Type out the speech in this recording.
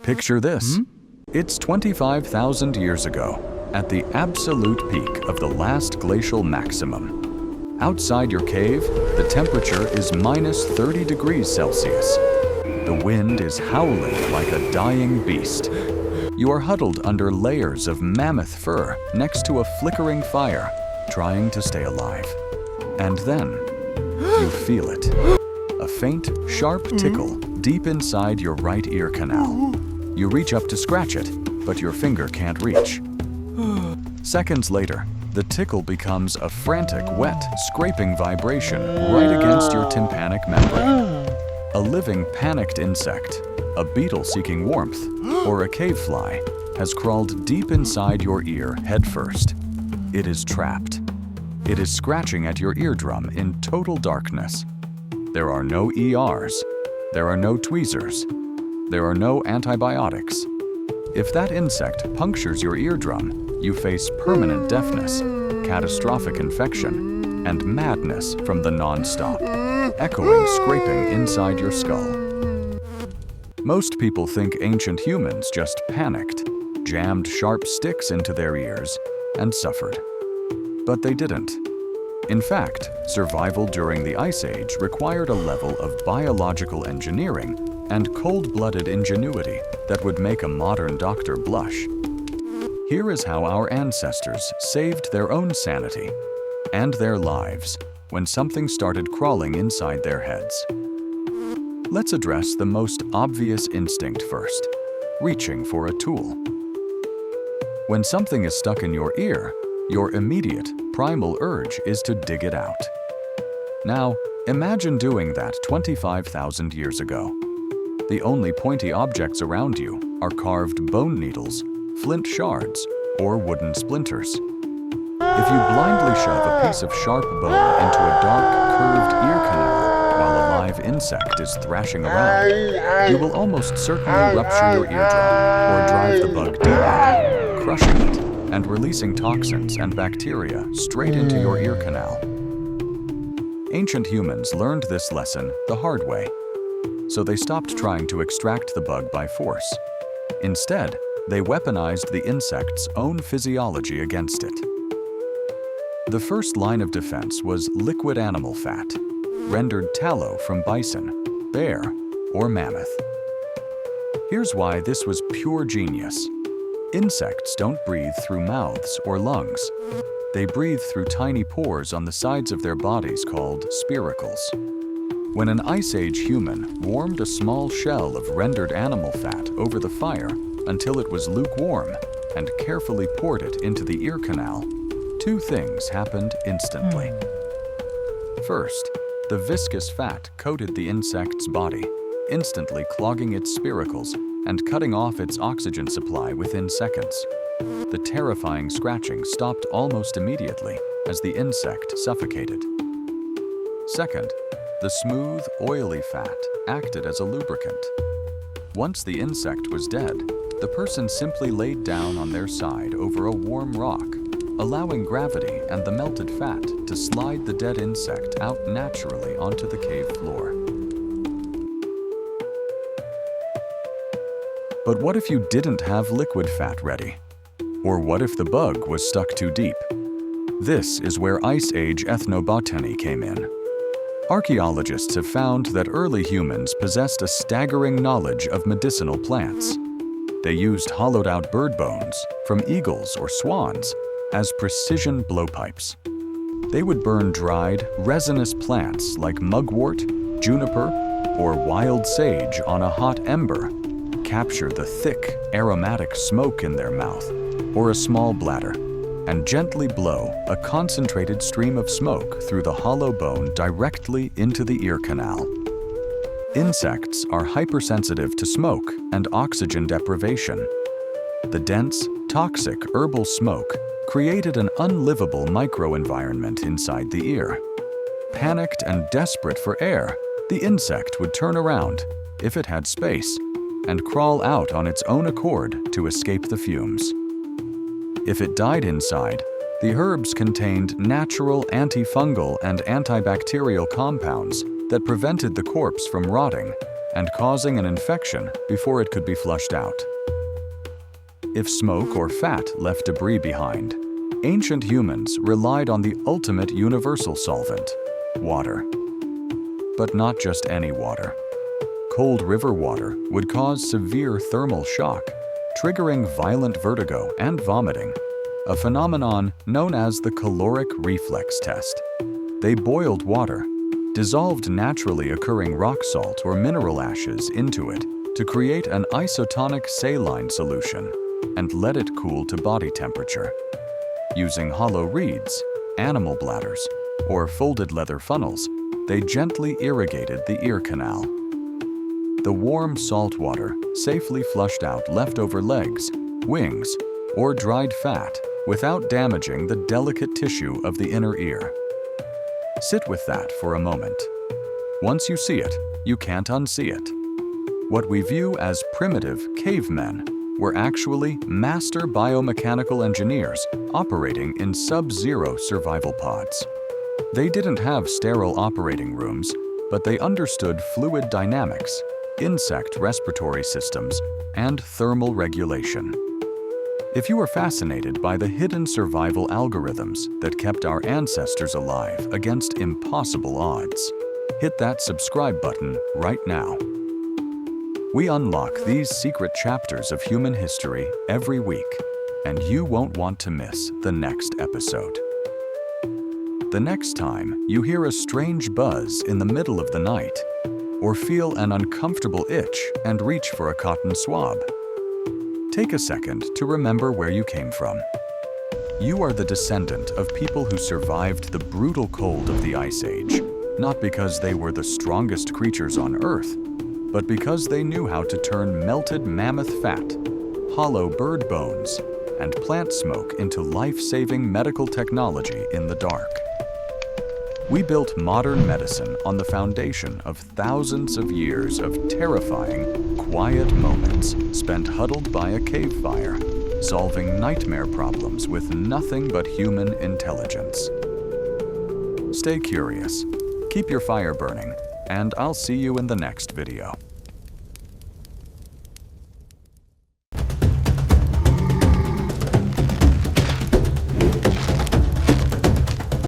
Picture this. It's 25,000 years ago, at the absolute peak of the last glacial maximum. Outside your cave, the temperature is minus 30 degrees Celsius. The wind is howling like a dying beast. You are huddled under layers of mammoth fur next to a flickering fire, trying to stay alive. And then, you feel it. A faint, sharp tickle deep inside your right ear canal. You reach up to scratch it, but your finger can't reach. Seconds later, the tickle becomes a frantic, wet, scraping vibration right against your tympanic membrane. A living, panicked insect, a beetle seeking warmth, or a cave fly, has crawled deep inside your ear headfirst. It is trapped. It is scratching at your eardrum in total darkness. There are no ERs. There are no tweezers. There are no antibiotics. If that insect punctures your eardrum, you face permanent deafness, catastrophic infection, and madness from the non-stop, echoing scraping inside your skull. Most people think ancient humans just panicked, jammed sharp sticks into their ears, and suffered. But they didn't. In fact, survival during the Ice Age required a level of biological engineering and cold-blooded ingenuity that would make a modern doctor blush. Here is how our ancestors saved their own sanity and their lives when something started crawling inside their heads. Let's address the most obvious instinct first, reaching for a tool. When something is stuck in your ear, your immediate, primal urge is to dig it out. Now, imagine doing that 25,000 years ago. The only pointy objects around you are carved bone needles, flint shards, or wooden splinters. If you blindly shove a piece of sharp bone into a dark, curved ear canal while a live insect is thrashing around, you will almost certainly rupture your eardrum or drive the bug deeper, crushing it and releasing toxins and bacteria straight into your ear canal. Ancient humans learned this lesson the hard way, so they stopped trying to extract the bug by force. Instead, they weaponized the insect's own physiology against it. The first line of defense was liquid animal fat, rendered tallow from bison, bear, or mammoth. Here's why this was pure genius. Insects don't breathe through mouths or lungs. They breathe through tiny pores on the sides of their bodies called spiracles. When an Ice Age human warmed a small shell of rendered animal fat over the fire until it was lukewarm and carefully poured it into the ear canal, two things happened instantly. First, the viscous fat coated the insect's body, instantly clogging its spiracles and cutting off its oxygen supply within seconds. The terrifying scratching stopped almost immediately as the insect suffocated. Second, the smooth, oily fat acted as a lubricant. Once the insect was dead, the person simply laid down on their side over a warm rock, allowing gravity and the melted fat to slide the dead insect out naturally onto the cave floor. But what if you didn't have liquid fat ready? Or what if the bug was stuck too deep? This is where Ice Age ethnobotany came in. Archaeologists have found that early humans possessed a staggering knowledge of medicinal plants. They used hollowed-out bird bones from eagles or swans as precision blowpipes. They would burn dried, resinous plants like mugwort, juniper, or wild sage on a hot ember, capture the thick, aromatic smoke in their mouth or a small bladder, and gently blow a concentrated stream of smoke through the hollow bone directly into the ear canal. Insects are hypersensitive to smoke and oxygen deprivation. The dense, toxic herbal smoke created an unlivable microenvironment inside the ear. Panicked and desperate for air, the insect would turn around, if it had space, and crawl out on its own accord to escape the fumes. If it died inside, the herbs contained natural antifungal and antibacterial compounds that prevented the corpse from rotting and causing an infection before it could be flushed out. If smoke or fat left debris behind, ancient humans relied on the ultimate universal solvent, water. But not just any water. Cold river water would cause severe thermal shock, triggering violent vertigo and vomiting, a phenomenon known as the caloric reflex test. They boiled water, dissolved naturally occurring rock salt or mineral ashes into it to create an isotonic saline solution and let it cool to body temperature. Using hollow reeds, animal bladders, or folded leather funnels, they gently irrigated the ear canal. The warm salt water safely flushed out leftover legs, wings, or dried fat without damaging the delicate tissue of the inner ear. Sit with that for a moment. Once you see it, you can't unsee it. What we view as primitive cavemen were actually master biomechanical engineers operating in sub-zero survival pods. They didn't have sterile operating rooms, but they understood fluid dynamics, insect respiratory systems, and thermal regulation. If you are fascinated by the hidden survival algorithms that kept our ancestors alive against impossible odds, hit that subscribe button right now. We unlock these secret chapters of human history every week, and you won't want to miss the next episode. The next time you hear a strange buzz in the middle of the night, or feel an uncomfortable itch and reach for a cotton swab, take a second to remember where you came from. You are the descendant of people who survived the brutal cold of the Ice Age, not because they were the strongest creatures on Earth, but because they knew how to turn melted mammoth fat, hollow bird bones, and plant smoke into life-saving medical technology in the dark. We built modern medicine on the foundation of thousands of years of terrifying, quiet moments spent huddled by a cave fire, solving nightmare problems with nothing but human intelligence. Stay curious, keep your fire burning, and I'll see you in the next video.